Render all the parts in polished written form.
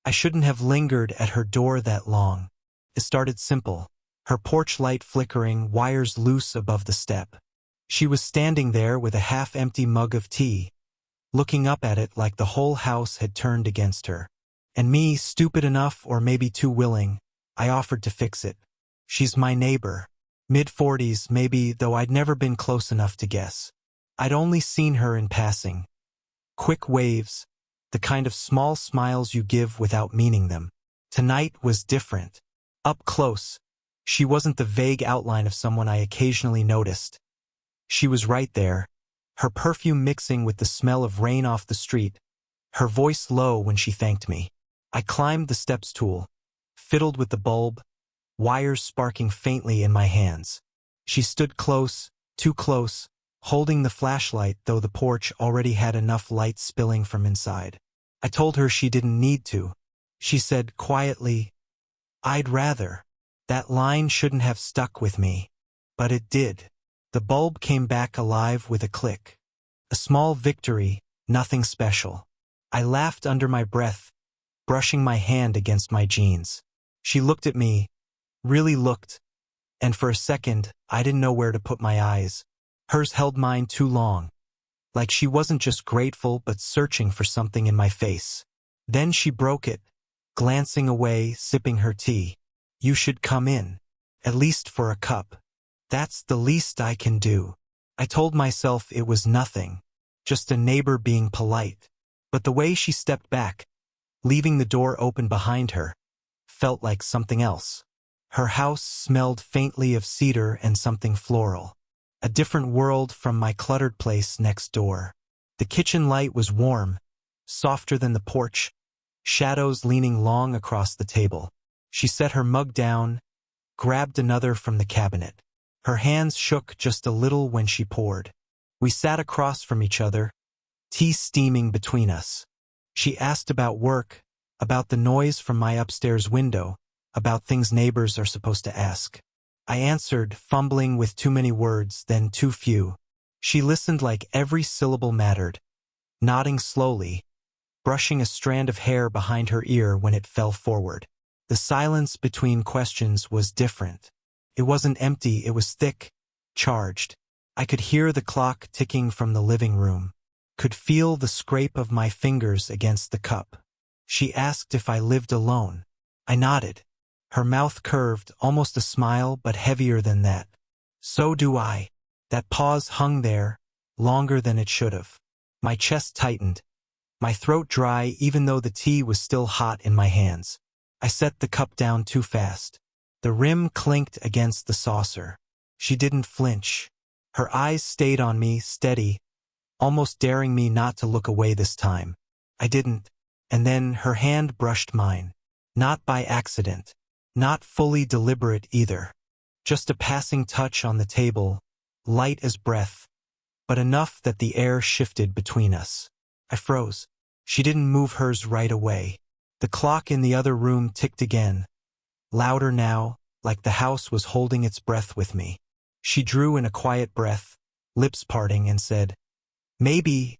I shouldn't have lingered at her door that long. It started simple. Her porch light flickering, wires loose above the step. She was standing there with a half-empty mug of tea, looking up at it like the whole house had turned against her. And me, stupid enough or maybe too willing, I offered to fix it. She's my neighbor. Mid-40s maybe, though I'd never been close enough to guess. I'd only seen her in passing. Quick waves, the kind of small smiles you give without meaning them. Tonight was different. Up close, she wasn't the vague outline of someone I occasionally noticed. She was right there, her perfume mixing with the smell of rain off the street, her voice low when she thanked me. I climbed the steps stool, fiddled with the bulb, wires sparking faintly in my hands. She stood close, too close, holding the flashlight, though the porch already had enough light spilling from inside. I told her she didn't need to. She said quietly, "I'd rather." That line shouldn't have stuck with me, but it did. The bulb came back alive with a click. A small victory, nothing special. I laughed under my breath, brushing my hand against my jeans. She looked at me, really looked, and for a second, I didn't know where to put my eyes. Hers held mine too long, like she wasn't just grateful but searching for something in my face. Then she broke it, glancing away, sipping her tea. "You should come in, at least for a cup. That's the least I can do." I told myself it was nothing, just a neighbor being polite. But the way she stepped back, leaving the door open behind her, felt like something else. Her house smelled faintly of cedar and something floral. A different world from my cluttered place next door. The kitchen light was warm, softer than the porch, shadows leaning long across the table. She set her mug down, grabbed another from the cabinet. Her hands shook just a little when she poured. We sat across from each other, tea steaming between us. She asked about work, about the noise from my upstairs window, about things neighbors are supposed to ask. I answered, fumbling with too many words, then too few. She listened like every syllable mattered, nodding slowly, brushing a strand of hair behind her ear when it fell forward. The silence between questions was different. It wasn't empty, it was thick, charged. I could hear the clock ticking from the living room, could feel the scrape of my fingers against the cup. She asked if I lived alone. I nodded. Her mouth curved, almost a smile, but heavier than that. "So do I." That pause hung there, longer than it should have. My chest tightened, my throat dry even though the tea was still hot in my hands. I set the cup down too fast. The rim clinked against the saucer. She didn't flinch. Her eyes stayed on me, steady, almost daring me not to look away this time. I didn't, and then her hand brushed mine. Not by accident. Not fully deliberate either. Just a passing touch on the table, light as breath, but enough that the air shifted between us. I froze. She didn't move hers right away. The clock in the other room ticked again, louder now, like the house was holding its breath with me. She drew in a quiet breath, lips parting, and said, "Maybe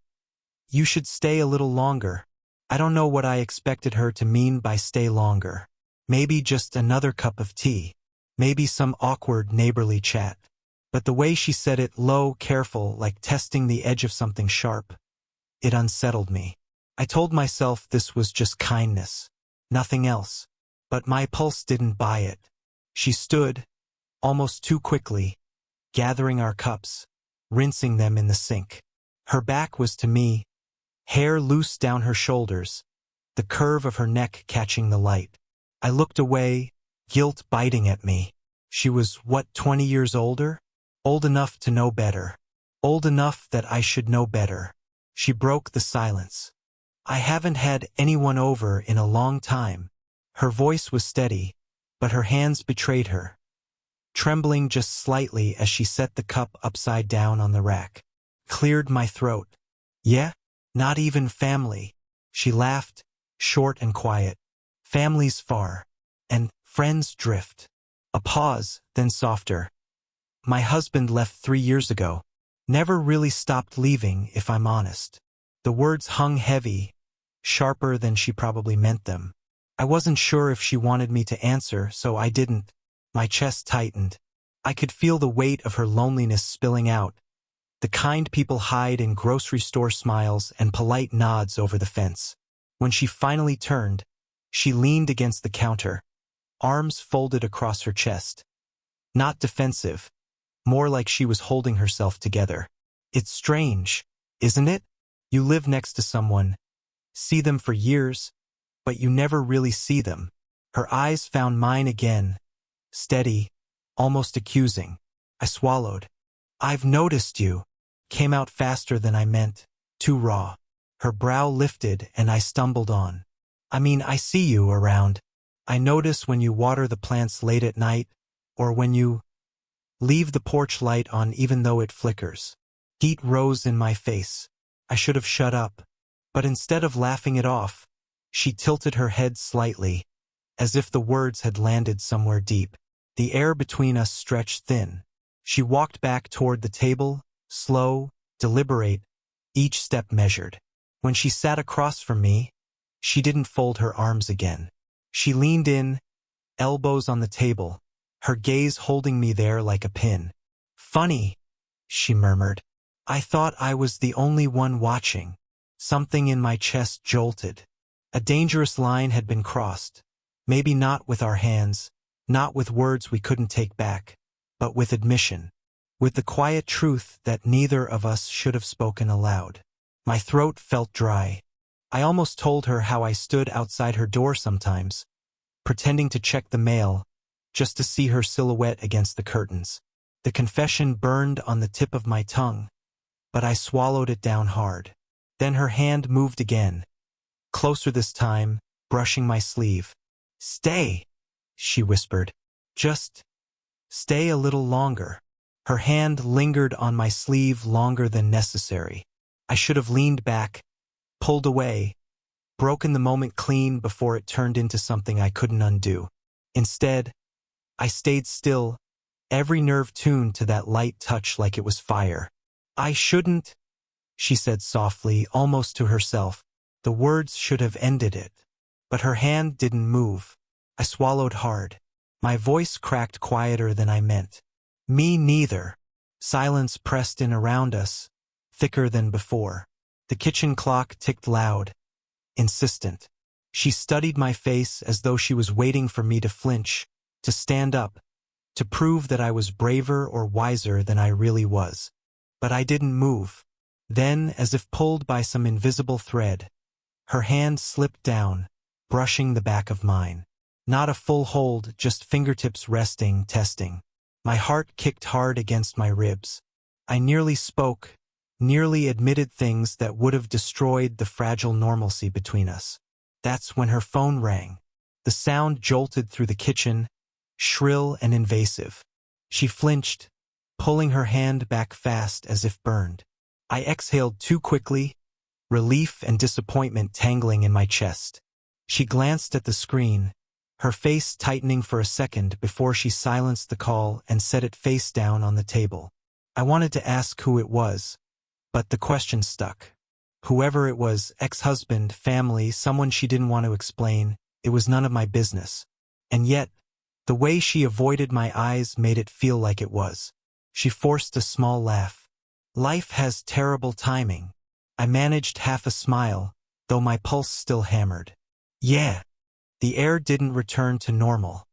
you should stay a little longer." I don't know what I expected her to mean by stay longer. Maybe just another cup of tea. Maybe some awkward neighborly chat. But the way she said it, low, careful, like testing the edge of something sharp, it unsettled me. I told myself this was just kindness, nothing else. But my pulse didn't buy it. She stood, almost too quickly, gathering our cups, rinsing them in the sink. Her back was to me, hair loose down her shoulders, the curve of her neck catching the light. I looked away, guilt biting at me. She was, 20 years older? Old enough to know better. Old enough that I should know better. She broke the silence. "I haven't had anyone over in a long time." Her voice was steady, but her hands betrayed her, trembling just slightly as she set the cup upside down on the rack. Cleared my throat. "Yeah? Not even family." She laughed, short and quiet. "Family's far, and friends drift." A pause, then softer. "My husband left 3 years ago. Never really stopped leaving, if I'm honest." The words hung heavy, sharper than she probably meant them. I wasn't sure if she wanted me to answer, so I didn't. My chest tightened. I could feel the weight of her loneliness spilling out, the kind people hide in grocery store smiles and polite nods over the fence. When she finally turned, she leaned against the counter, arms folded across her chest. Not defensive, more like she was holding herself together. It's strange, isn't it? You live next to someone, see them for years, but you never really see them. Her eyes found mine again, steady, almost accusing. I swallowed. I've noticed you. Came out faster than I meant, too raw. Her brow lifted and I stumbled on. I see you around. I notice when you water the plants late at night, or when you leave the porch light on even though it flickers. Heat rose in my face. I should have shut up. But instead of laughing it off, she tilted her head slightly, as if the words had landed somewhere deep. The air between us stretched thin. She walked back toward the table, slow, deliberate, each step measured. When she sat across from me, she didn't fold her arms again. She leaned in, elbows on the table, her gaze holding me there like a pin. Funny, she murmured. I thought I was the only one watching. Something in my chest jolted. A dangerous line had been crossed. Maybe not with our hands, not with words we couldn't take back, but with admission. With the quiet truth that neither of us should have spoken aloud. My throat felt dry. I almost told her how I stood outside her door sometimes, pretending to check the mail, just to see her silhouette against the curtains. The confession burned on the tip of my tongue, but I swallowed it down hard. Then her hand moved again, closer this time, brushing my sleeve. Stay, she whispered. Just stay a little longer. Her hand lingered on my sleeve longer than necessary. I should have leaned back, pulled away, broken the moment clean before it turned into something I couldn't undo. Instead, I stayed still, every nerve tuned to that light touch like it was fire. I shouldn't, she said softly, almost to herself. The words should have ended it. But her hand didn't move. I swallowed hard. My voice cracked quieter than I meant. Me neither. Silence pressed in around us, thicker than before. The kitchen clock ticked loud, insistent. She studied my face as though she was waiting for me to flinch, to stand up, to prove that I was braver or wiser than I really was. But I didn't move. Then, as if pulled by some invisible thread, her hand slipped down, brushing the back of mine. Not a full hold, just fingertips resting, testing. My heart kicked hard against my ribs. I nearly spoke, nearly admitted things that would have destroyed the fragile normalcy between us. That's when her phone rang. The sound jolted through the kitchen, shrill and invasive. She flinched, pulling her hand back fast as if burned. I exhaled too quickly, relief and disappointment tangling in my chest. She glanced at the screen, her face tightening for a second before she silenced the call and set it face down on the table. I wanted to ask who it was, but the question stuck. Whoever it was, ex-husband, family, someone she didn't want to explain, it was none of my business. And yet, the way she avoided my eyes made it feel like it was. She forced a small laugh. Life has terrible timing. I managed half a smile, though my pulse still hammered. Yeah. The air didn't return to normal.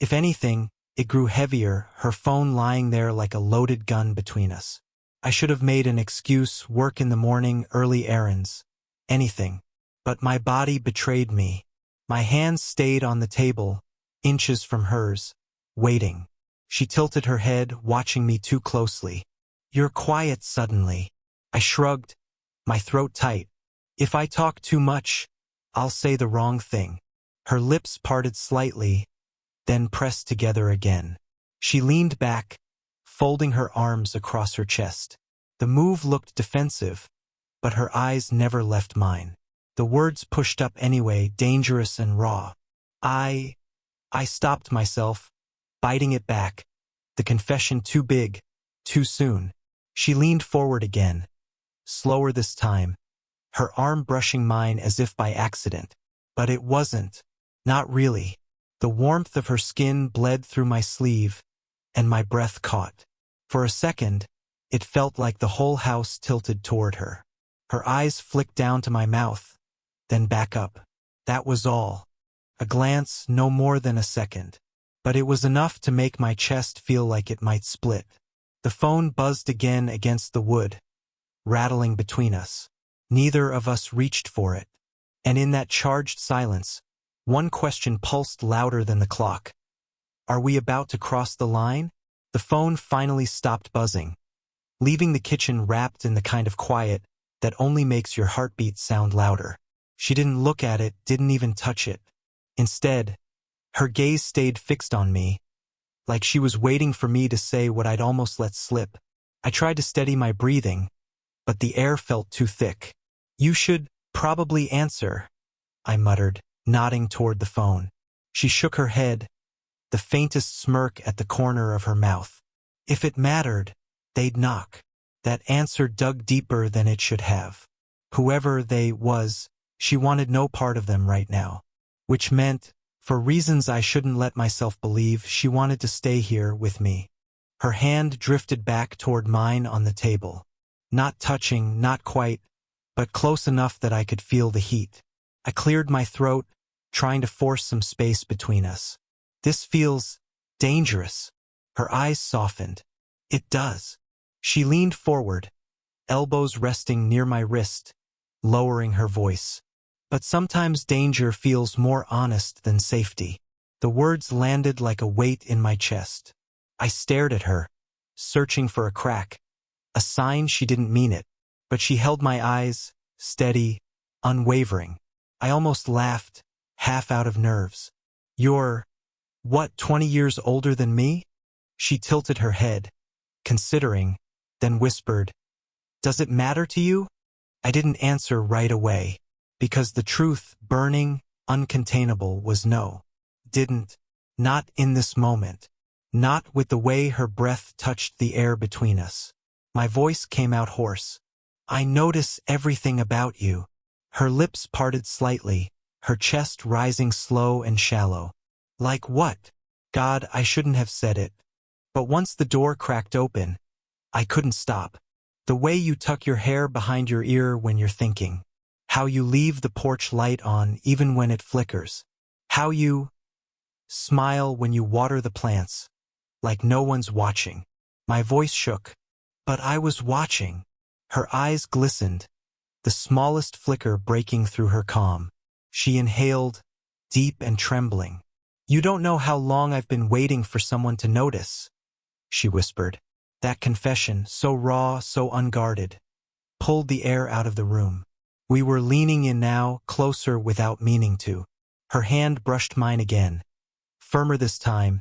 If anything, it grew heavier, her phone lying there like a loaded gun between us. I should have made an excuse, work in the morning, early errands, anything. But my body betrayed me. My hands stayed on the table, inches from hers, waiting. She tilted her head, watching me too closely. You're quiet suddenly. I shrugged, my throat tight. If I talk too much, I'll say the wrong thing. Her lips parted slightly, then pressed together again. She leaned back, folding her arms across her chest. The move looked defensive, but her eyes never left mine. The words pushed up anyway, dangerous and raw. I stopped myself, biting it back. The confession too big, too soon. She leaned forward again, slower this time, her arm brushing mine as if by accident. But it wasn't. Not really. The warmth of her skin bled through my sleeve, and my breath caught. For a second, it felt like the whole house tilted toward her. Her eyes flicked down to my mouth, then back up. That was all. A glance, no more than a second. But it was enough to make my chest feel like it might split. The phone buzzed again against the wood, rattling between us. Neither of us reached for it. And in that charged silence, one question pulsed louder than the clock. Are we about to cross the line? The phone finally stopped buzzing, leaving the kitchen wrapped in the kind of quiet that only makes your heartbeat sound louder. She didn't look at it, didn't even touch it. Instead, her gaze stayed fixed on me, like she was waiting for me to say what I'd almost let slip. I tried to steady my breathing, but the air felt too thick. You should probably answer, I muttered, nodding toward the phone. She shook her head, the faintest smirk at the corner of her mouth. If it mattered, they'd knock. That answer dug deeper than it should have. Whoever they was, she wanted no part of them right now. Which meant, for reasons I shouldn't let myself believe, she wanted to stay here with me. Her hand drifted back toward mine on the table. Not touching, not quite, but close enough that I could feel the heat. I cleared my throat, trying to force some space between us. This feels dangerous. Her eyes softened. It does. She leaned forward, elbows resting near my wrist, lowering her voice. But sometimes danger feels more honest than safety. The words landed like a weight in my chest. I stared at her, searching for a crack, a sign she didn't mean it. But she held my eyes, steady, unwavering. I almost laughed, half out of nerves. You're, 20 years older than me? She tilted her head, considering, then whispered, Does it matter to you? I didn't answer right away, because the truth, burning, uncontainable, was no. Didn't. Not in this moment. Not with the way her breath touched the air between us. My voice came out hoarse. I notice everything about you. Her lips parted slightly, her chest rising slow and shallow. Like what? God, I shouldn't have said it. But once the door cracked open, I couldn't stop. The way you tuck your hair behind your ear when you're thinking. How you leave the porch light on even when it flickers. How you smile when you water the plants, like no one's watching. My voice shook, but I was watching. Her eyes glistened, the smallest flicker breaking through her calm. She inhaled, deep and trembling. You don't know how long I've been waiting for someone to notice, she whispered. That confession, so raw, so unguarded, pulled the air out of the room. We were leaning in now, closer without meaning to. Her hand brushed mine again, firmer this time,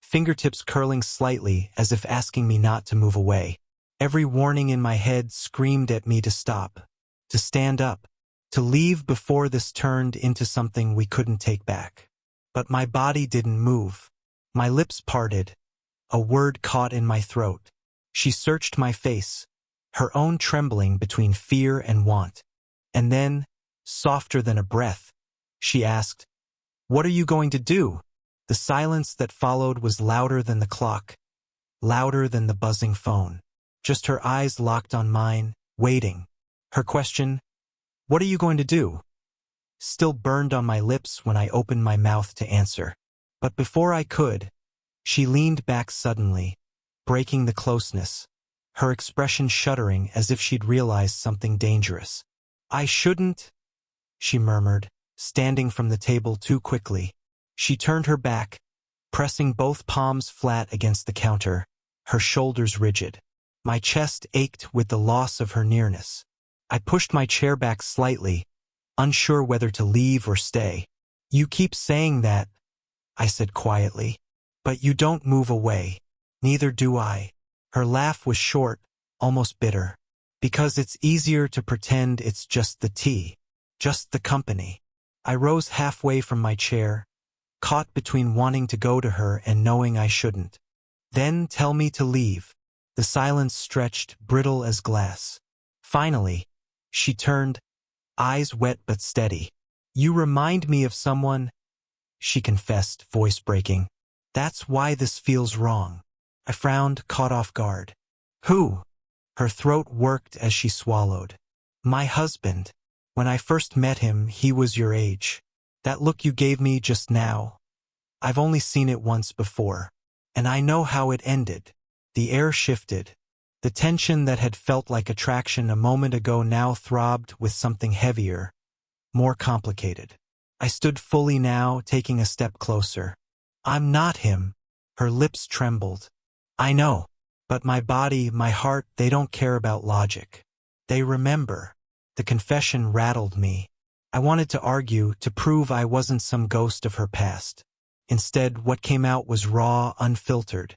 fingertips curling slightly as if asking me not to move away. Every warning in my head screamed at me to stop, to stand up, to leave before this turned into something we couldn't take back. But my body didn't move. My lips parted, a word caught in my throat. She searched my face, her own trembling between fear and want. And then, softer than a breath, she asked, What are you going to do? The silence that followed was louder than the clock, louder than the buzzing phone. Just her eyes locked on mine, waiting. Her question, What are you going to do? Still burned on my lips when I opened my mouth to answer. But before I could, she leaned back suddenly, breaking the closeness, her expression shuddering as if she'd realized something dangerous. I shouldn't, she murmured, standing from the table too quickly. She turned her back, pressing both palms flat against the counter, her shoulders rigid. My chest ached with the loss of her nearness. I pushed my chair back slightly, unsure whether to leave or stay. You keep saying that, I said quietly, but you don't move away. Neither do I. Her laugh was short, almost bitter. Because it's easier to pretend it's just the tea, just the company. I rose halfway from my chair, caught between wanting to go to her and knowing I shouldn't. Then tell me to leave. The silence stretched, brittle as glass. Finally, she turned, eyes wet but steady. You remind me of someone she confessed, voice breaking. That's why this feels wrong. I frowned, caught off guard. Who? Her throat worked as she swallowed. My husband. When I first met him, he was your age. That look you gave me just now, I've only seen it once before. And I know how it ended. The air shifted. The tension that had felt like attraction a moment ago now throbbed with something heavier, more complicated. I stood fully now, taking a step closer. I'm not him. Her lips trembled. I know. But my body, my heart, they don't care about logic. They remember. The confession rattled me. I wanted to argue, to prove I wasn't some ghost of her past. Instead, what came out was raw, unfiltered.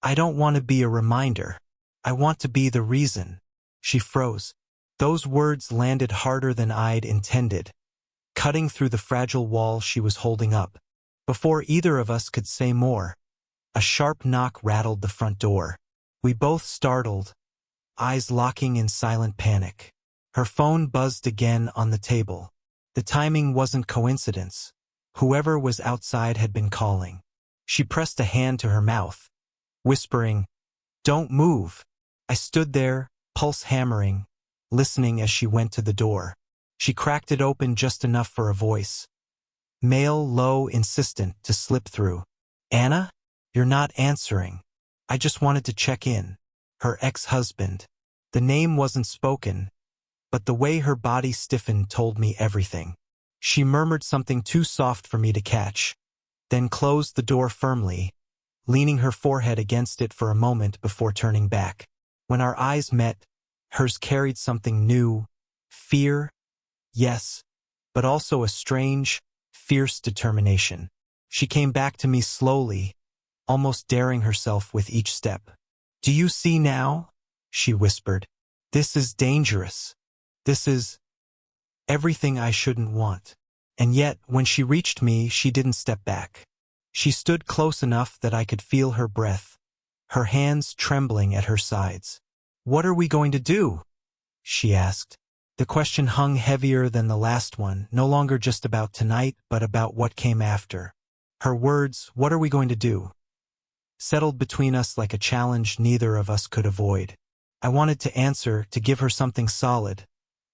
I don't want to be a reminder. I want to be the reason. She froze. Those words landed harder than I'd intended, cutting through the fragile wall she was holding up. Before either of us could say more, a sharp knock rattled the front door. We both startled, eyes locking in silent panic. Her phone buzzed again on the table. The timing wasn't coincidence. Whoever was outside had been calling. She pressed a hand to her mouth, whispering, "Don't move." I stood there, pulse hammering, listening as she went to the door. She cracked it open just enough for a voice, male, low, insistent, to slip through. "Anna? You're not answering. I just wanted to check in." Her ex-husband. The name wasn't spoken, but the way her body stiffened told me everything. She murmured something too soft for me to catch, then closed the door firmly, leaning her forehead against it for a moment before turning back. When our eyes met, hers carried something new. Fear, yes, but also a strange, fierce determination. She came back to me slowly, almost daring herself with each step. "Do you see now?" she whispered. "This is dangerous. This is everything I shouldn't want." And yet, when she reached me, she didn't step back. She stood close enough that I could feel her breath, her hands trembling at her sides. "What are we going to do?" she asked. The question hung heavier than the last one, no longer just about tonight, but about what came after. Her words, "What are we going to do?" settled between us like a challenge neither of us could avoid. I wanted to answer, to give her something solid,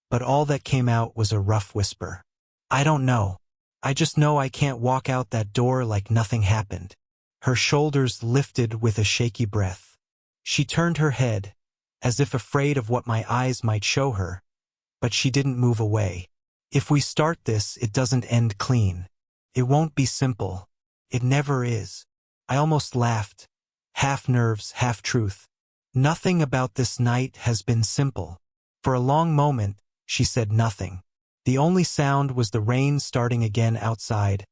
but all that came out was a rough whisper. "I don't know. I just know I can't walk out that door like nothing happened." Her shoulders lifted with a shaky breath. She turned her head, as if afraid of what my eyes might show her, but she didn't move away. "If we start this, it doesn't end clean. It won't be simple. It never is." I almost laughed, half nerves, half truth. "Nothing about this night has been simple." For a long moment, she said nothing. The only sound was the rain starting again outside,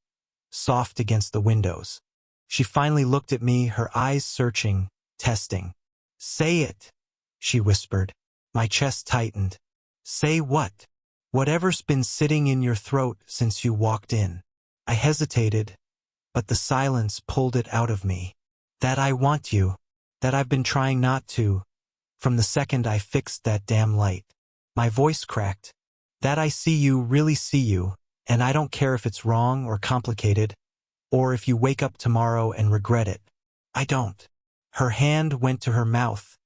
soft against the windows. She finally looked at me, her eyes searching, testing. "Say it," she whispered. My chest tightened. "Say what?" "Whatever's been sitting in your throat since you walked in." I hesitated, but the silence pulled it out of me. "That I want you. That I've been trying not to, from the second I fixed that damn light." My voice cracked. "That I see you, really see you, and I don't care if it's wrong or complicated, or if you wake up tomorrow and regret it. I don't." Her hand went to her mouth,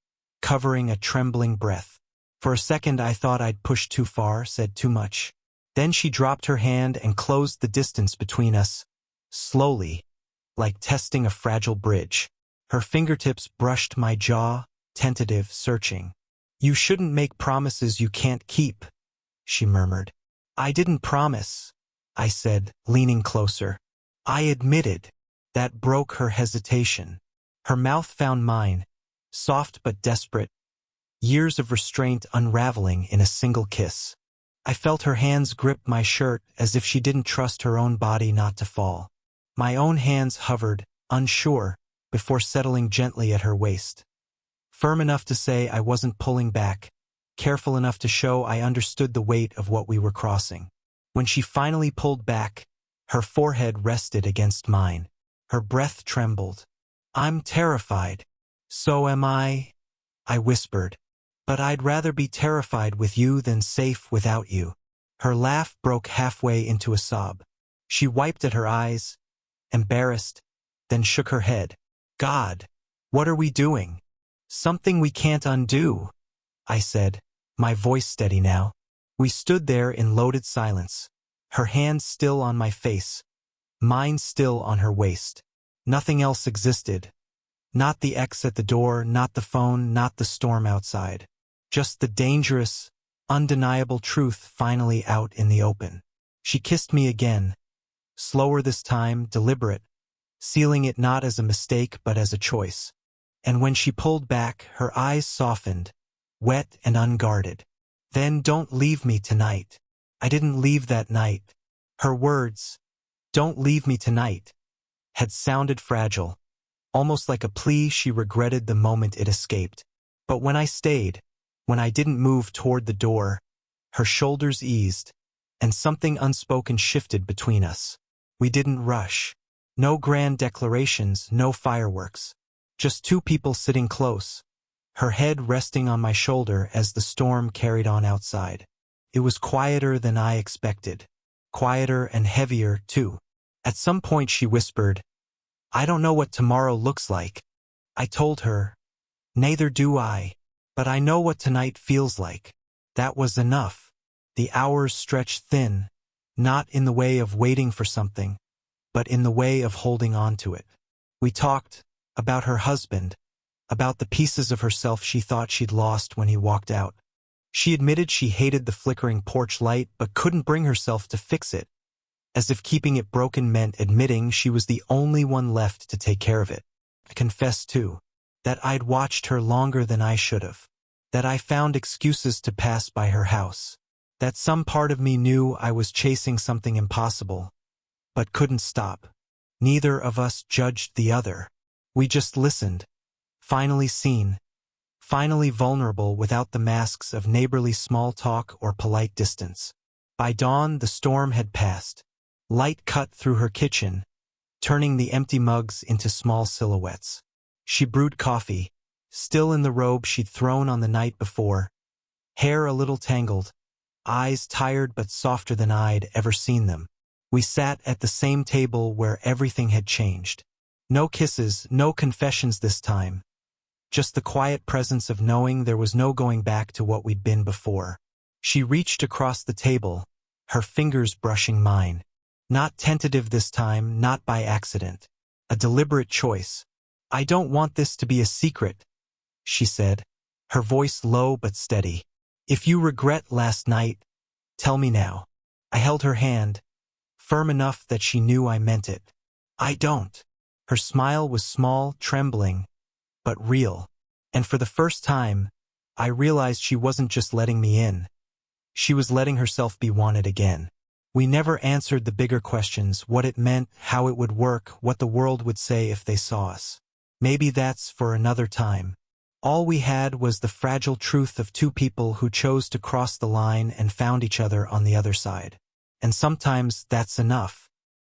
covering a trembling breath. For a second I thought I'd pushed too far, said too much. Then she dropped her hand and closed the distance between us, slowly, like testing a fragile bridge. Her fingertips brushed my jaw, tentative, searching. "You shouldn't make promises you can't keep," she murmured. "I didn't promise," I said, leaning closer. I admitted. That broke her hesitation. Her mouth found mine, soft but desperate, years of restraint unraveling in a single kiss. I felt her hands grip my shirt as if she didn't trust her own body not to fall. My own hands hovered, unsure, before settling gently at her waist. Firm enough to say I wasn't pulling back, careful enough to show I understood the weight of what we were crossing. When she finally pulled back, her forehead rested against mine. Her breath trembled. "I'm terrified." "So am I," I whispered. "But I'd rather be terrified with you than safe without you." Her laugh broke halfway into a sob. She wiped at her eyes, embarrassed, then shook her head. God, what are we doing? Something we can't undo, I said, my voice steady now. We stood there in loaded silence, her hand still on my face, mine still on her waist. Nothing else existed. Not the ex at the door, not the phone, not the storm outside. Just the dangerous, undeniable truth finally out in the open. She kissed me again, slower this time, deliberate, sealing it not as a mistake but as a choice. And when she pulled back, her eyes softened, wet and unguarded. Then don't leave me tonight. I didn't leave that night. Her words, don't leave me tonight, had sounded fragile, almost like a plea she regretted the moment it escaped. But when I stayed, when I didn't move toward the door, her shoulders eased, and something unspoken shifted between us. We didn't rush. No grand declarations, no fireworks. Just two people sitting close, her head resting on my shoulder as the storm carried on outside. It was quieter than I expected. Quieter and heavier, too. At some point she whispered, I don't know what tomorrow looks like. I told her, neither do I, but I know what tonight feels like. That was enough. The hours stretched thin, not in the way of waiting for something, but in the way of holding on to it. We talked about her husband, about the pieces of herself she thought she'd lost when he walked out. She admitted she hated the flickering porch light but couldn't bring herself to fix it, as if keeping it broken meant admitting she was the only one left to take care of it. I confessed, too, that I'd watched her longer than I should have, that I found excuses to pass by her house, that some part of me knew I was chasing something impossible, but couldn't stop. Neither of us judged the other. We just listened, finally seen, finally vulnerable without the masks of neighborly small talk or polite distance. By dawn, the storm had passed. Light cut through her kitchen, turning the empty mugs into small silhouettes. She brewed coffee, still in the robe she'd thrown on the night before, hair a little tangled, eyes tired but softer than I'd ever seen them. We sat at the same table where everything had changed. No kisses, no confessions this time. Just the quiet presence of knowing there was no going back to what we'd been before. She reached across the table, her fingers brushing mine. Not tentative this time, not by accident. A deliberate choice. I don't want this to be a secret, she said, her voice low but steady. If you regret last night, tell me now. I held her hand, firm enough that she knew I meant it. I don't. Her smile was small, trembling, but real. And for the first time, I realized she wasn't just letting me in. She was letting herself be wanted again. We never answered the bigger questions, what it meant, how it would work, what the world would say if they saw us. Maybe that's for another time. All we had was the fragile truth of two people who chose to cross the line and found each other on the other side. And sometimes that's enough.